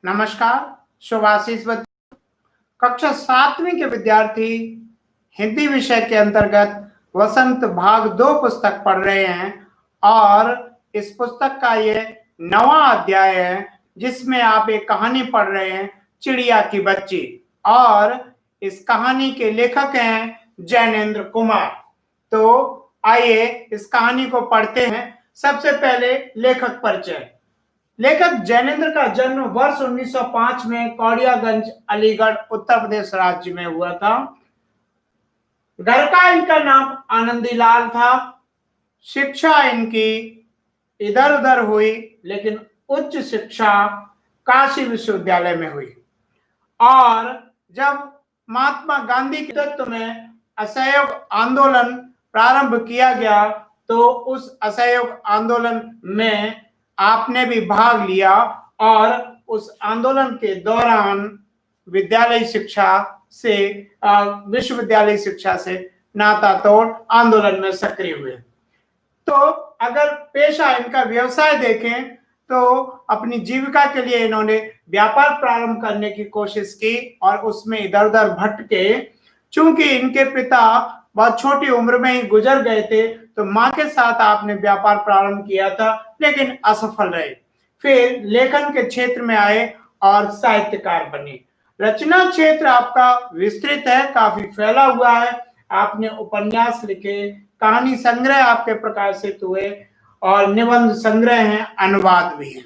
नमस्कार। शुभाशीष बच्चों, कक्षा 7वीं के विद्यार्थी हिंदी विषय के अंतर्गत वसंत भाग 2 पुस्तक पढ़ रहे हैं और इस पुस्तक का ये 9वां अध्याय है जिसमें आप एक कहानी पढ़ रहे हैं, चिड़िया की बच्ची। और इस कहानी के लेखक हैं जैनेन्द्र कुमार। तो आइए इस कहानी को पढ़ते हैं। सबसे पहले लेखक परिचय। लेखक जैनेन्द्र का जन्म वर्ष 1905 में कौड़ियागंज, अलीगढ़, उत्तर प्रदेश राज्य में हुआ था। घर का इनका नाम आनंदीलाल था। शिक्षा इनकी इधर उधर हुई, लेकिन उच्च शिक्षा काशी विश्वविद्यालय में हुई। और जब महात्मा गांधी के नेतृत्व में असहयोग आंदोलन प्रारंभ किया गया तो उस असहयोग आंदोलन में आपने भी भाग लिया और उस आंदोलन के दौरान विद्यालय शिक्षा से विश्वविद्यालय शिक्षा से नाता तोड़ आंदोलन में सक्रिय हुए। तो अगर पेशा इनका व्यवसाय देखें तो अपनी जीविका के लिए इन्होंने व्यापार प्रारंभ करने की कोशिश की और उसमें इधर उधर भटके। चूंकि इनके पिता बहुत छोटी उम्र में ही गुजर गए थे तो मां के साथ आपने व्यापार प्रारंभ किया था, लेकिन असफल रहे। फिर लेखन के क्षेत्र में आए और साहित्यकार बने। रचना क्षेत्र आपका विस्तृत है, काफी फैला हुआ है। आपने उपन्यास लिखे, कहानी संग्रह आपके प्रकाशित हुए और निबंध संग्रह हैं, अनुवाद भी है।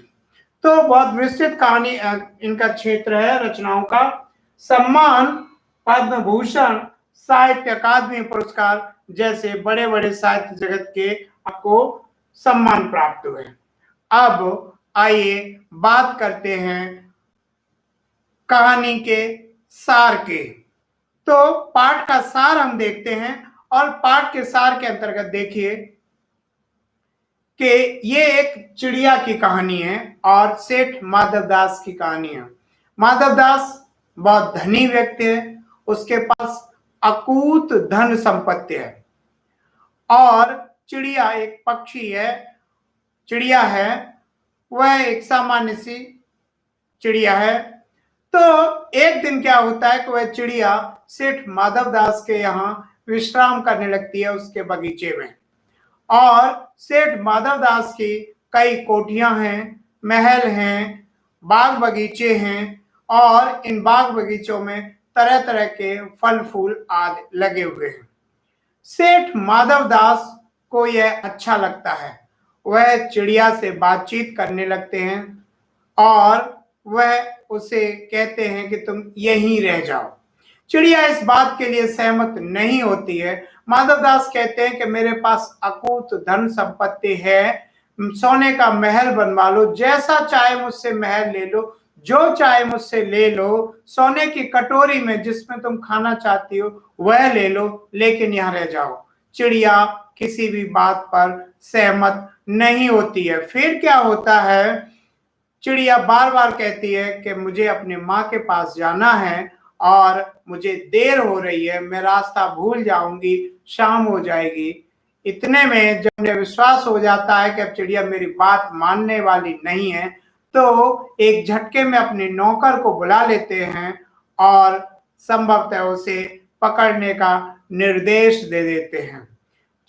तो बहुत विस्तृत कहानी इनका क्षेत्र है रचनाओं का। सम्मान पद्म भूषण, साहित्य अकादमी पुरस्कार जैसे बड़े बड़े साहित्य जगत के आपको सम्मान प्राप्त हुए। अब आइए बात करते हैं कहानी के सार के। तो पाठ का सार हम देखते हैं और पाठ के सार के अंतर्गत देखिए कि ये एक चिड़िया की कहानी है और सेठ माधवदास की कहानी है। माधवदास बहुत धनी व्यक्ति है, उसके पास अकूत धन संपत्ति है और चिड़िया एक पक्षी है, चिड़िया है, वह एक सामान्य सी चिड़िया है। तो एक दिन क्या होता है कि वह चिड़िया सेठ माधवदास के यहाँ विश्राम करने लगती है उसके बगीचे में। और सेठ माधवदास की कई कोठियां हैं, महल हैं, बाग बगीचे हैं और इन बाग बगीचों में तरह तरह के फल फूल आदि लगे हुए हैं। सेठ माधवदास को यह अच्छा लगता है। वह चिड़िया से बातचीत करने लगते हैं और वह उसे कहते हैं कि तुम यहीं रह जाओ। चिड़िया इस बात के लिए सहमत नहीं होती है। माधवदास कहते हैं कि मेरे पास अकूत धन संपत्ति है, सोने का महल बनवा लो, जैसा चाहे मुझसे महल ले लो, जो चाहे मुझसे ले लो, सोने की कटोरी में जिसमें तुम खाना चाहती हो वह ले लो, लेकिन यहाँ रह जाओ। चिड़िया किसी भी बात पर सहमत नहीं होती है। फिर क्या होता है, चिड़िया बार बार कहती है कि मुझे अपने माँ के पास जाना है और मुझे देर हो रही है, मैं रास्ता भूल जाऊंगी, शाम हो जाएगी। इतने में जब उन्हें विश्वास हो जाता है कि अब चिड़िया मेरी बात मानने वाली नहीं है तो एक झटके में अपने नौकर को बुला लेते हैं और संभवतः उसे पकड़ने का निर्देश दे देते हैं।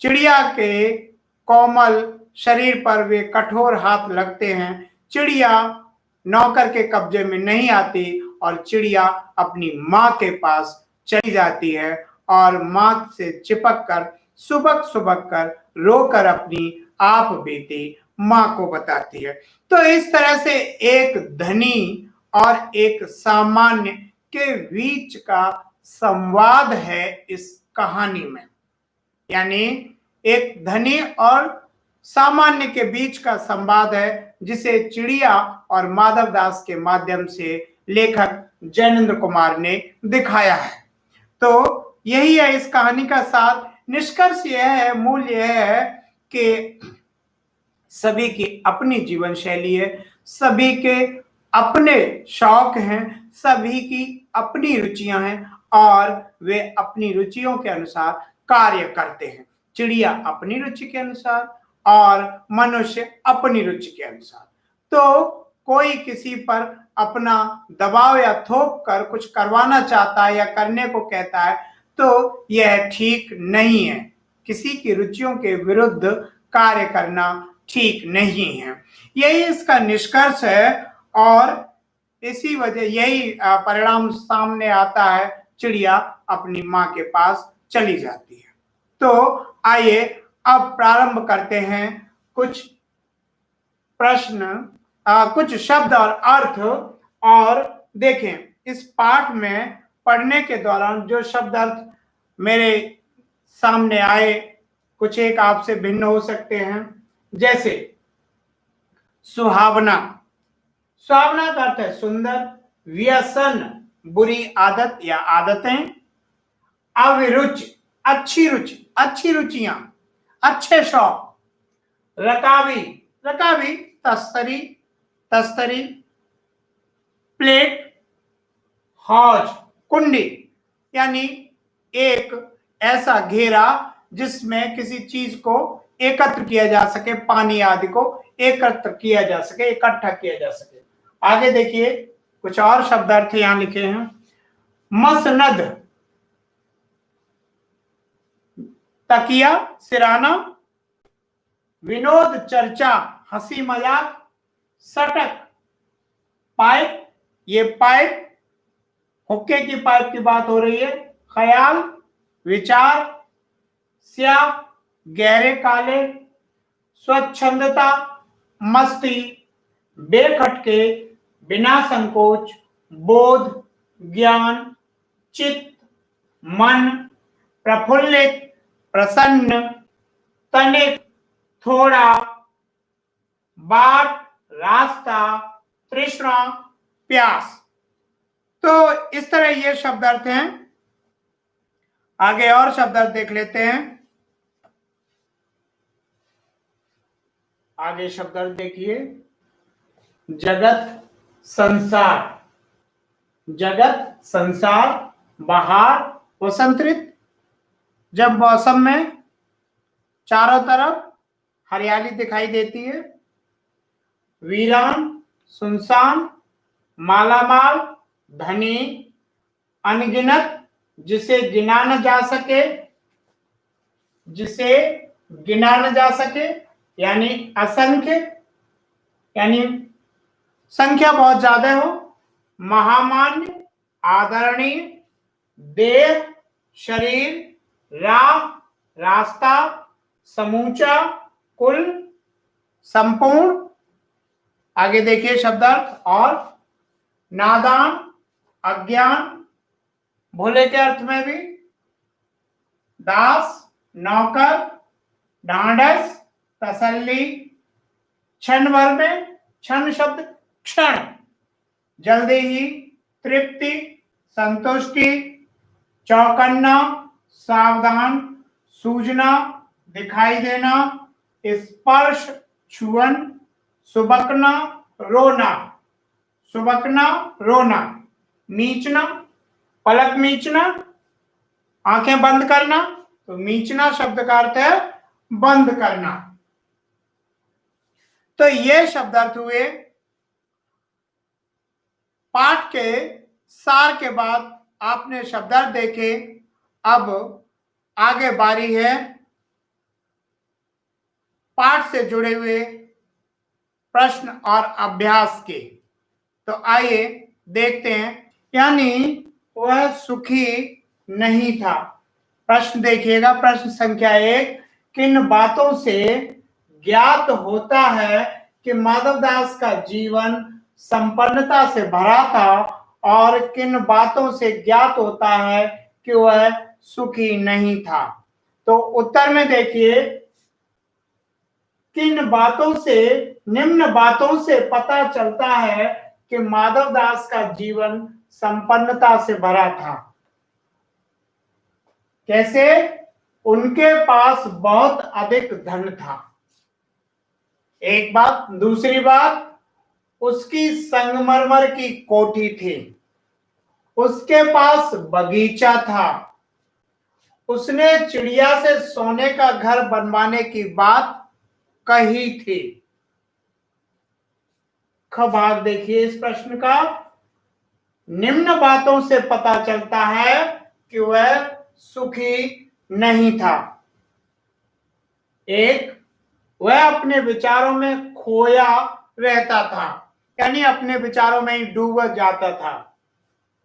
चिड़िया के कोमल शरीर पर वे कठोर हाथ लगते हैं। चिड़िया नौकर के कब्जे में नहीं आती और चिड़िया अपनी माँ के पास चली जाती है और माँ से चिपक कर सुबक सुबक कर रोकर अपनी आप बीती माँ को बताती है। तो इस तरह से एक धनी और एक सामान्य के बीच का संवाद है इस कहानी में। यानी एक धनी और सामान्य के बीच का संवाद है जिसे चिड़िया और माधवदास के माध्यम से लेखक जैनेन्द्र कुमार ने दिखाया है। तो यही है इस कहानी का सार। निष्कर्ष यह है, मूल यह है कि सभी की अपनी जीवन शैली है, सभी के अपने शौक हैं, सभी की अपनी रुचियां हैं और वे अपनी रुचियों के अनुसार कार्य करते हैं। चिड़िया अपनी रुचि के अनुसार और मनुष्य अपनी रुचि के अनुसार। तो कोई किसी पर अपना दबाव या थोप कर कुछ करवाना चाहता है या करने को कहता है तो यह ठीक नहीं है। किसी की रुचियों के विरुद्ध कार्य करना ठीक नहीं है। यही इसका निष्कर्ष है और इसी वजह यही परिणाम सामने आता है, चिड़िया अपनी माँ के पास चली जाती है। तो आइए अब प्रारंभ करते हैं कुछ प्रश्न, कुछ शब्द और अर्थ, और देखें इस पाठ में पढ़ने के दौरान जो शब्द अर्थ मेरे सामने आए कुछ एक आपसे भिन्न हो सकते हैं। जैसे सुहावना, सुहावना का अर्थ है सुंदर, व्यसन बुरी आदत या आदतें, अभिरुचि अच्छी रुचि, अच्छी रुचियां, अच्छे शौक, रकाबी, रकाबी तस्तरी, तस्तरी, प्लेट, हौज कुंडी, यानी एक ऐसा घेरा जिसमें किसी चीज को एकत्र किया जा सके, पानी आदि को एकत्र किया जा सके, इकट्ठा किया जा सके। आगे देखिए कुछ और शब्द अर्थ यहां लिखे हैं। मसनद, तकिया, सिराना, विनोद चर्चा हंसी मजाक, सटक पाइप, ये पाइप हुक्के की पाइप की बात हो रही है, ख्याल, विचार, स्याह गहरे काले, स्वच्छंदता मस्ती, बेखटके बिना संकोच, बोध ज्ञान, चित्त मन, प्रफुल्लित प्रसन्न, तनिक थोड़ा, बाट रास्ता, तृष्णा प्यास। तो इस तरह ये शब्द अर्थ हैं। आगे और शब्द अर्थ देख लेते हैं। आगे शब्द अर्थ देखिए, जगत संसार, जगत संसार, बाहर वसंत ऋतु, जब मौसम में चारों तरफ हरियाली दिखाई देती है, वीरान सुनसान, मालामाल धनी, अनगिनत जिसे गिना न जा सके, जिसे गिना न जा सके यानी असंख्य, यानी संख्या बहुत ज्यादा हो, महामान्य आदरणीय, देह शरीर, राह रास्ता, समूचा कुल, संपूर्ण। आगे देखिए शब्दार्थ, और नादान अज्ञान, भोले के अर्थ में भी, दास नौकर, ढांढस तसल्ली, क्षण भर में, क्षण शब्द क्षण, जल्दी ही, तृप्ति संतुष्टि, चौकन्ना सावधान, सूझना दिखाई देना, स्पर्श छुअन, सुबकना रोना, सुबकना रोना, मीचना पलक मीचना, आंखें बंद करना, तो मीचना शब्द का अर्थ है बंद करना। तो ये शब्द अर्थ हुए। पाठ के सार के बाद आपने शब्दार्थ देखे, अब आगे बारी है पाठ से जुड़े हुए प्रश्न और अभ्यास के। तो आइए देखते हैं। यानी वह सुखी नहीं था। प्रश्न देखिएगा, प्रश्न संख्या 1, किन बातों से ज्ञात होता है कि माधवदास का जीवन संपन्नता से भरा था, और किन बातों से ज्ञात होता है कि वह सुखी नहीं था। तो उत्तर में देखिए, किन बातों से, निम्न बातों से पता चलता है कि माधवदास का जीवन संपन्नता से भरा था। कैसे? उनके पास बहुत अधिक धन था, एक बात। दूसरी बात, उसकी संगमरमर की कोठी थी, उसके पास बगीचा था, उसने चिड़िया से सोने का घर बनवाने की बात कही थी। ख भाग देखिए इस प्रश्न का। निम्न बातों से पता चलता है कि वह सुखी नहीं था। एक, वह अपने विचारों में खोया रहता था, यानी अपने विचारों में ही डूब जाता था।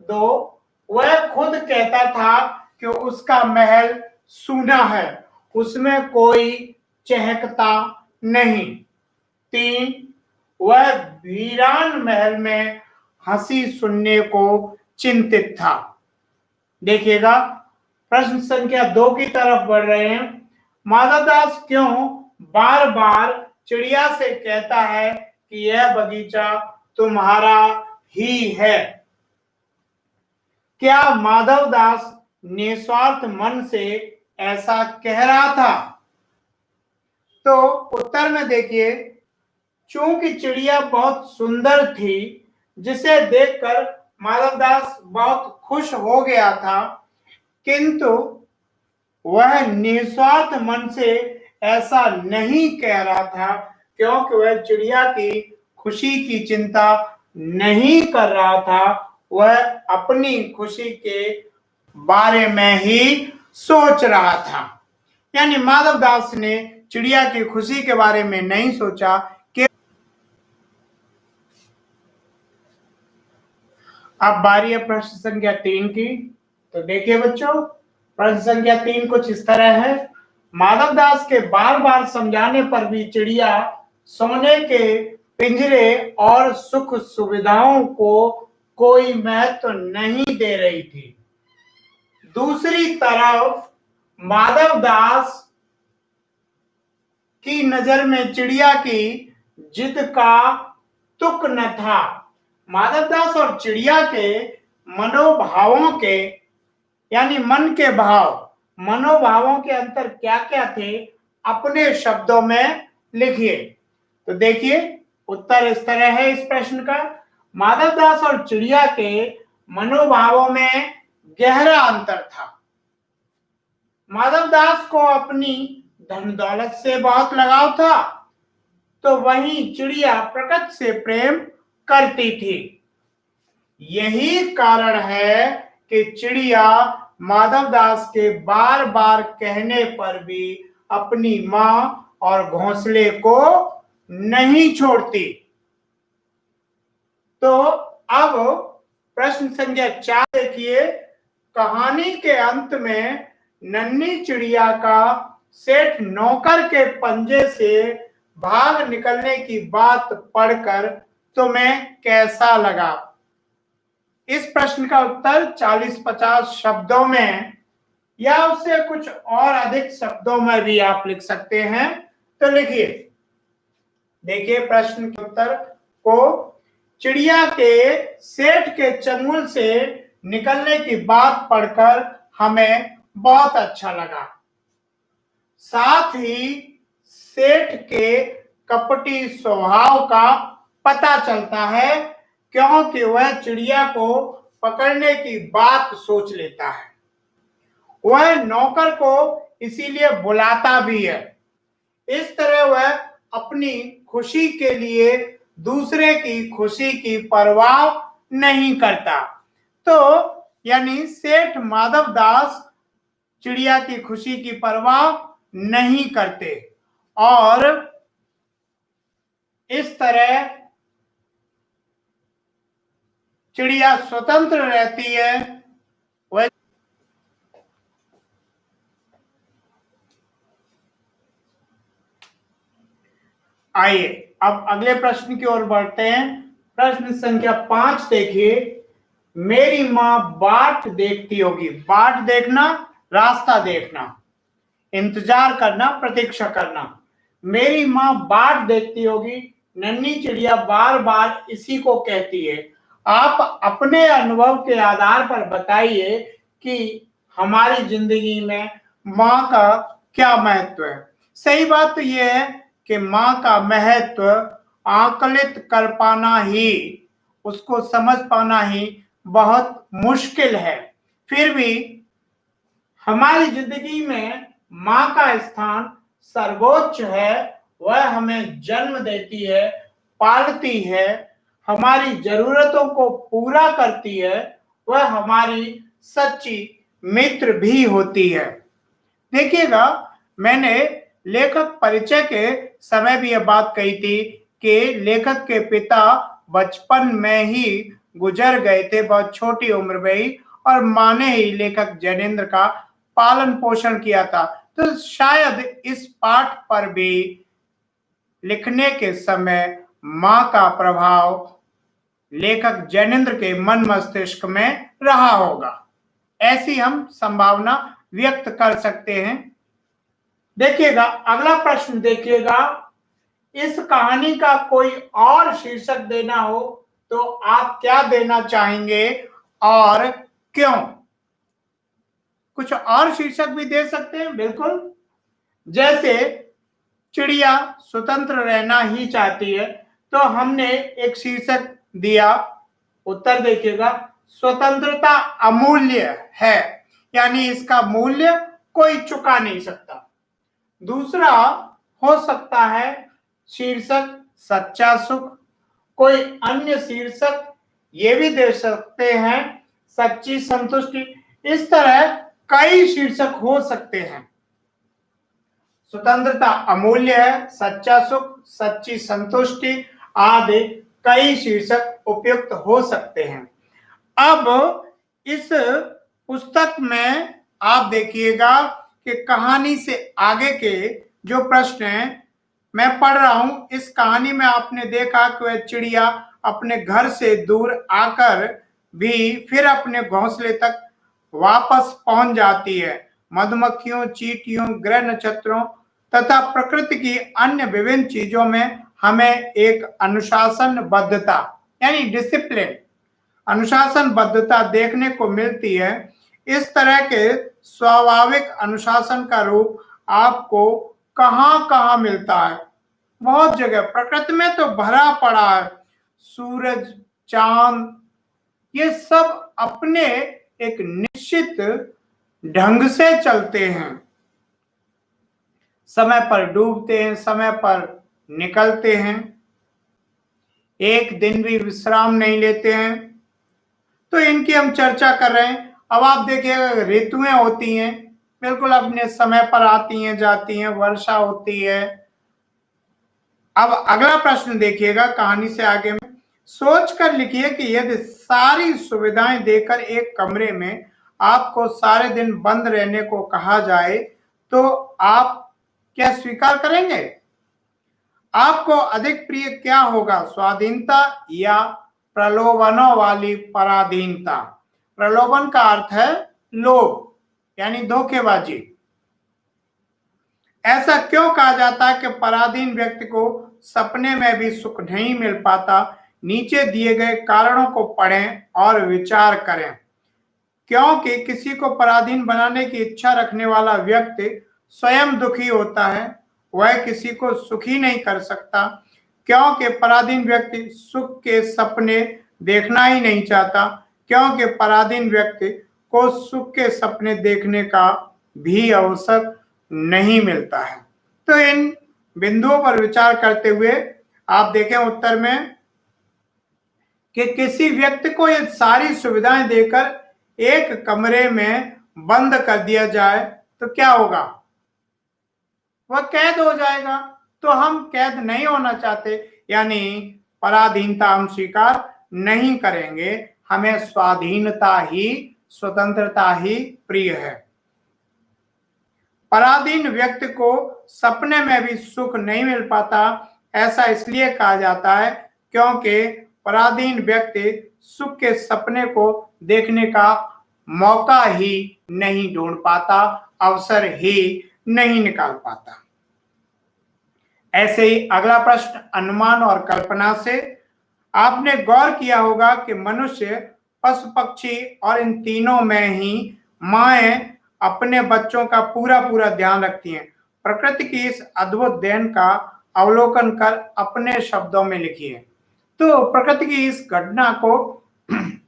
दो, वह खुद कहता था कि उसका महल सूना है, उसमें कोई चहकता नहीं। तीन, वह वीरान महल में हंसी सुनने को चिंतित था। देखिएगा, प्रश्न संख्या 2 की तरफ बढ़ रहे हैं। माधवदास क्यों बार बार चिड़िया से कहता है कि यह बगीचा तुम्हारा ही है? क्या माधवदास निस्वार्थ मन से ऐसा कह रहा था? तो उत्तर में देखिए, चूंकि चिड़िया बहुत सुंदर थी, जिसे देखकर माधवदास बहुत खुश हो गया था, किंतु वह निस्वार्थ मन से ऐसा नहीं कह रहा था, क्योंकि वह चिड़िया की खुशी की चिंता नहीं कर रहा था, वह अपनी खुशी के बारे में ही सोच रहा था। यानी माधवदास ने चिड़िया की खुशी के बारे में नहीं सोचा। कि अब बारी है प्रश्न संख्या 3 की। तो देखिए बच्चों, प्रश्न संख्या 3 कुछ इस तरह है। माधवदास के बार बार समझाने पर भी चिड़िया सोने के पिंजरे और सुख सुविधाओं को कोई महत्व नहीं दे रही थी। दूसरी तरफ माधवदास की नजर में चिड़िया की जिद का तुक न था। माधवदास और चिड़िया के मनोभावों के, यानी मन के भाव, मनोभावों के अंतर क्या क्या थे, अपने शब्दों में लिखिए। तो देखिए, उत्तर इस तरह है इस प्रश्न का। माधवदास और चिड़िया के मनोभावों में गहरा अंतर था। माधवदास को अपनी धन दौलत से बहुत लगाव था, तो वहीं चिड़िया प्रकृति से प्रेम करती थी। यही कारण है कि चिड़िया माधवदास के बार बार कहने पर भी अपनी मां और घोंसले को नहीं छोड़ती। तो अब प्रश्न संख्या 4 देखिए। कहानी के अंत में नन्ही चिड़िया का सेठ नौकर के पंजे से भाग निकलने की बात पढ़कर तुम्हें कैसा लगा? इस प्रश्न का उत्तर 40-50 शब्दों में या उससे कुछ और अधिक शब्दों में भी आप लिख सकते हैं। तो लिखिए। देखिए प्रश्न के उत्तर को। चिड़िया के सेठ के चंगुल से निकलने की बात पढ़कर हमें बहुत अच्छा लगा। साथ ही सेठ के कपटी स्वभाव का पता चलता है, क्योंकि वह चिड़िया को पकड़ने की बात सोच लेता है। वह नौकर को इसीलिए बुलाता भी है। इस तरह वह अपनी खुशी के लिए दूसरे की खुशी की परवाह नहीं करता। तो यानी सेठ माधवदास चिड़िया की खुशी की परवाह नहीं करते और इस तरह चिड़िया स्वतंत्र रहती है। वह आइए अब अगले प्रश्न की ओर बढ़ते हैं। प्रश्न संख्या 5 देखिए। मेरी मां बाट देखती होगी। बाट देखना, रास्ता देखना, इंतजार करना, प्रतीक्षा करना। मेरी मां बाट देखती होगी। नन्ही चिड़िया बार बार इसी को कहती है। आप अपने अनुभव के आधार पर बताइए कि हमारी जिंदगी में मां का क्या महत्व है। सही बात तो यह है कि मां का महत्व आकलित कर पाना ही, उसको समझ पाना ही बहुत मुश्किल है। फिर भी हमारी जिंदगी में मां का स्थान सर्वोच्च है। वह हमें जन्म देती है, पालती है, हमारी जरूरतों को पूरा करती है, वह हमारी सच्ची मित्र भी होती है। देखिएगा, मैंने लेखक परिचय के समय भी यह बात कही थी कि लेखक के पिता बचपन में ही गुजर गए थे, बहुत छोटी उम्र में ही, और माँ ने ही लेखक जैनेंद्र का पालन पोषण किया था। तो शायद इस पाठ पर भी लिखने के समय माँ का प्रभाव लेखक जैनेंद्र के मन मस्तिष्क में रहा होगा, ऐसी हम संभावना व्यक्त कर सकते हैं। देखिएगा, अगला प्रश्न देखिएगा, इस कहानी का कोई और शीर्षक देना हो तो आप क्या देना चाहेंगे और क्यों? कुछ और शीर्षक भी दे सकते हैं, बिल्कुल। जैसे चिड़िया स्वतंत्र रहना ही चाहती है, तो हमने एक शीर्षक दिया, उत्तर देखिएगा, स्वतंत्रता अमूल्य है, यानी इसका मूल्य कोई चुका नहीं सकता। दूसरा हो सकता है शीर्षक सच्चा सुख। कोई अन्य शीर्षक ये भी दे सकते हैं, सच्ची संतुष्टि। इस तरह कई शीर्षक हो सकते हैं। स्वतंत्रता अमूल्य है, सच्चा सुख, सच्ची संतुष्टि आदि कई शीर्षक उपयुक्त हो सकते हैं। अब इस पुस्तक में आप देखिएगा कि कहानी से आगे के जो प्रश्न हैं मैं पढ़ रहा हूं, इस कहानी में आपने देखा कि वह चिड़िया अपने घर से दूर आकर भी फिर अपने घोंसले तक वापस पहुंच जाती है। मधुमक्खियों, चींटियों, ग्रह नक्षत्रों तथा प्रकृति की अन्य विभिन्न चीजों में हमें एक अनुशासनबद्धता यानी डिसिप्लिन, अनुशासनबद्धता देखने को मिलती है। इस तरह के स्वाभाविक अनुशासन का रूप आपको कहां मिलता है? बहुत जगह प्रकृति में तो भरा पड़ा है। सूरज, चांद, ये सब अपने एक निश्चित ढंग से चलते हैं, समय पर डूबते हैं, समय पर निकलते हैं, एक दिन भी विश्राम नहीं लेते हैं। तो इनकी हम चर्चा कर रहे हैं। अब आप देखिएगा, ऋतुएं होती हैं, बिल्कुल अपने समय पर आती हैं जाती हैं, वर्षा होती है। अब अगला प्रश्न देखिएगा कहानी से आगे में, सोच कर लिखिए कि यदि सारी सुविधाएं देकर एक कमरे में आपको सारे दिन बंद रहने को कहा जाए तो आप क्या स्वीकार करेंगे? आपको अधिक प्रिय क्या होगा, स्वाधीनता या प्रलोभनों वाली पराधीनता? प्रलोभन का अर्थ है लोभ यानी धोखेबाजी। ऐसा क्यों कहा जाता है कि पराधीन व्यक्ति को सपने में भी सुख नहीं मिल पाता? नीचे दिए गए कारणों को पढ़ें और विचार करें। क्योंकि किसी को पराधीन बनाने की इच्छा रखने वाला व्यक्ति स्वयं दुखी होता है, वह किसी को सुखी नहीं कर सकता। क्योंकि पराधीन व्यक्ति सुख के सपने देखना ही नहीं चाहता, क्योंकि पराधीन व्यक्ति को सुख के सपने देखने का भी अवसर नहीं मिलता है। तो इन बिंदुओं पर विचार करते हुए आप देखें उत्तर में कि किसी व्यक्ति को ये सारी सुविधाएं देकर एक कमरे में बंद कर दिया जाए तो क्या होगा? वह कैद हो जाएगा। तो हम कैद नहीं होना चाहते, यानी पराधीनता हम स्वीकार नहीं करेंगे। हमें स्वाधीनता ही, स्वतंत्रता ही प्रिय है। पराधीन व्यक्ति को सपने में भी सुख नहीं मिल पाता। ऐसा इसलिए कहा जाता है क्योंकि पराधीन व्यक्ति सुख के सपने को देखने का मौका ही नहीं ढूंढ पाता, अवसर ही नहीं निकाल पाता। ऐसे ही अगला प्रश्न, अनुमान और कल्पना से। आपने गौर किया होगा कि मनुष्य, पशु पक्षी और इन तीनों में ही माएं अपने बच्चों का पूरा ध्यान रखती हैं। प्रकृति की इस अद्भुत देन का अवलोकन कर अपने शब्दों में लिखिए। तो प्रकृति की इस घटना को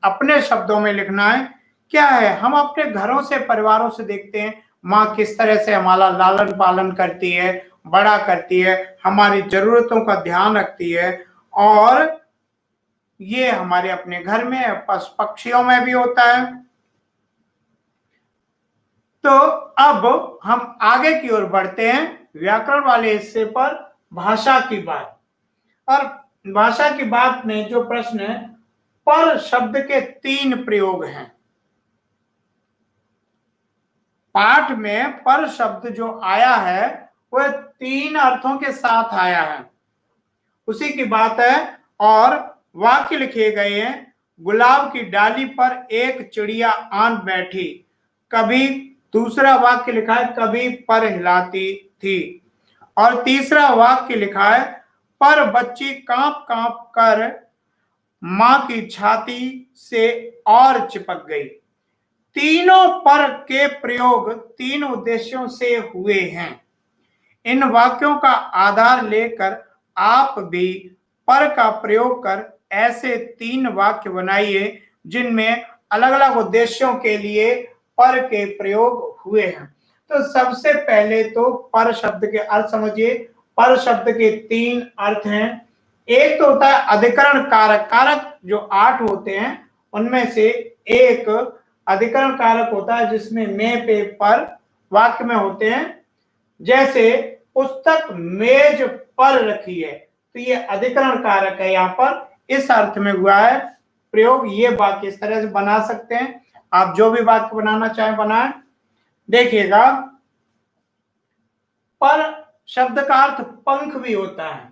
अपने शब्दों में लिखना है। क्या है? हम अपने घरों से, परिवारों से देखते हैं माँ किस तरह से हमारा लालन पालन करती है, बड़ा करती है, हमारी जरूरतों का ध्यान रखती है, और ये हमारे अपने घर में, पशु पक्षियों में भी होता है। तो अब हम आगे की ओर बढ़ते हैं व्याकरण वाले हिस्से पर, भाषा की बात। और भाषा की बात में जो प्रश्न है, पर शब्द के 3 प्रयोग हैं। पाठ में पर शब्द जो आया है वह 3 अर्थों के साथ आया है, उसी की बात है। और वाक्य लिखे गए हैं, गुलाब की डाली पर एक चिड़िया आन बैठी। कभी दूसरा वाक्य लिखा है, कभी पर हिलाती थी। और तीसरा वाक्य लिखा है, पर बच्ची कांप कांप कर मां की छाती से और चिपक गई। तीनों पर के प्रयोग 3 उद्देश्यों से हुए हैं। इन वाक्यों का आधार लेकर आप भी पर का प्रयोग कर ऐसे 3 वाक्य बनाइए जिनमें अलग अलग उद्देश्यों के लिए पर के प्रयोग हुए हैं। तो सबसे पहले तो पर शब्द के अर्थ समझिए। पर शब्द के 3 अर्थ हैं। एक तो होता है अधिकरण कारक। कारक जो 8 होते हैं उनमें से एक अधिकरण कारक होता है जिसमें में पे पर वाक्य में होते हैं। जैसे पुस्तक मेज पर रखी है, तो ये अधिकरण कारक है, यहाँ पर इस अर्थ में हुआ है प्रयोग। ये वाक्य इस तरह से बना सकते हैं, आप जो भी वाक्य बनाना चाहें बनाएं। देखिएगा, पर शब्द का अर्थ पंख भी होता है।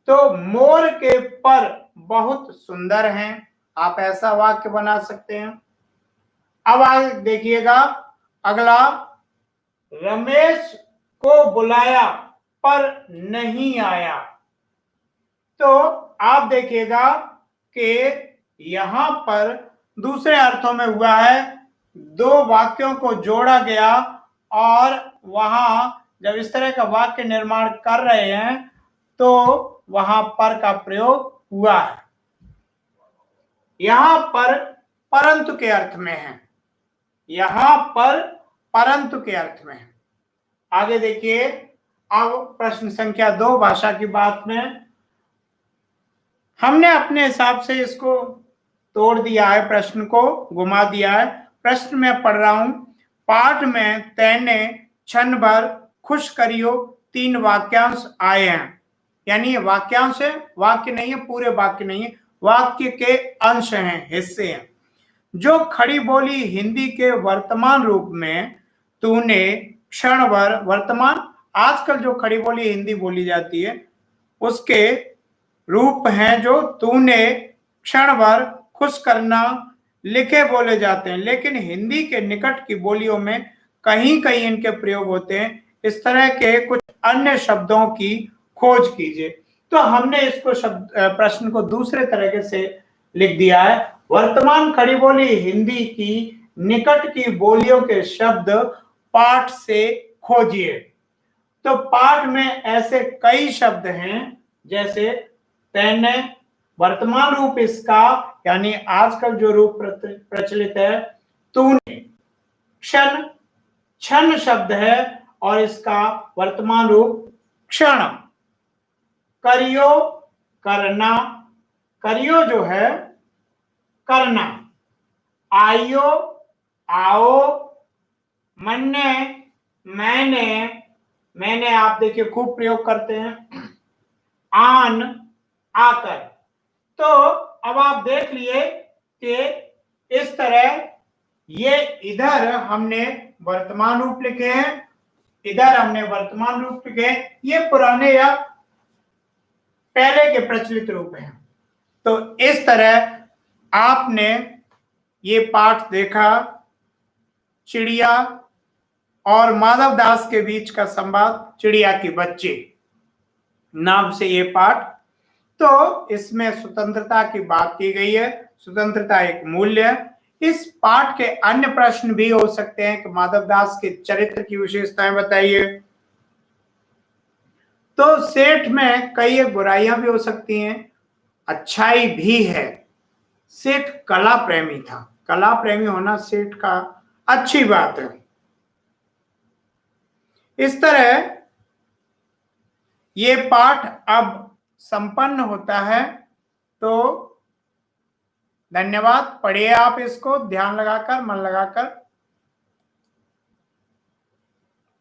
तो मोर के पर बहुत सुंदर हैं, आप ऐसा वाक्य बना सकते हैं। अब आगे देखिएगा, अगला, रमेश को बुलाया पर नहीं आया। तो आप देखिएगा कि यहां पर दूसरे अर्थों में हुआ है, 2 वाक्यों को जोड़ा गया और वहां जब इस तरह का वाक्य निर्माण कर रहे हैं तो वहां पर का प्रयोग हुआ है। यहां पर परंतु के अर्थ में है, यहां पर परंतु के अर्थ में है। आगे देखिए, अब प्रश्न संख्या 2 भाषा की बात में हमने अपने हिसाब से इसको तोड़ दिया है, प्रश्न को घुमा दिया है। प्रश्न में पढ़ रहा हूं, पाठ में तैने क्षण भर खुश करियो 3 वाक्यांश आए हैं। यानी वाक्यांश है, वाक्य नहीं है, पूरे वाक्य नहीं है, वाक्य के अंश हैं, हिस्से हैं। जो खड़ी बोली हिंदी के वर्तमान रूप में तूने क्षण भर, वर्तमान आजकल जो खड़ी बोली हिंदी बोली जाती है उसके रूप हैं जो तूने क्षण भर खुश करना लिखे बोले जाते हैं, लेकिन हिंदी के निकट की बोलियों में कहीं कहीं इनके प्रयोग होते हैं। इस तरह के कुछ अन्य शब्दों की खोज कीजिए। तो हमने इसको प्रश्न को दूसरे तरीके से लिख दिया है, वर्तमान खड़ी बोली हिंदी की निकट की बोलियों के शब्द पाठ से खोजिए। तो पाठ में ऐसे कई शब्द हैं, जैसे तैने, वर्तमान रूप इसका यानी आजकल जो रूप प्रचलित है तूने, क्षण, क्षण शब्द है और इसका वर्तमान रूप क्षण, करियो, करना, करियो जो है करना, आइयो, आओ, मन्ने, मैंने, मैंने आप देखिए खूब प्रयोग करते हैं, आन, आकर। तो अब आप देख लिए कि इस तरह ये इधर हमने वर्तमान रूप लिखे हैं, इधर हमने वर्तमान रूप लिखे हैं, ये पुराने या पहले के प्रचलित रूप हैं। तो इस तरह आपने ये पाठ देखा, चिड़िया और माधव दास के बीच का संवाद, चिड़िया की बच्ची नाम से ये पाठ। तो इसमें स्वतंत्रता की बात की गई है, स्वतंत्रता एक मूल्य है। इस पाठ के अन्य प्रश्न भी हो सकते हैं कि माधव दास के चरित्र की विशेषताएं बताइए। तो सेठ में कई बुराइयां भी हो सकती हैं, अच्छाई भी है। सेठ कला प्रेमी था, कला प्रेमी होना सेठ का अच्छी बात है। इस तरह ये पाठ अब संपन्न होता है। तो धन्यवाद। पढ़िए आप इसको ध्यान लगाकर, मन लगाकर।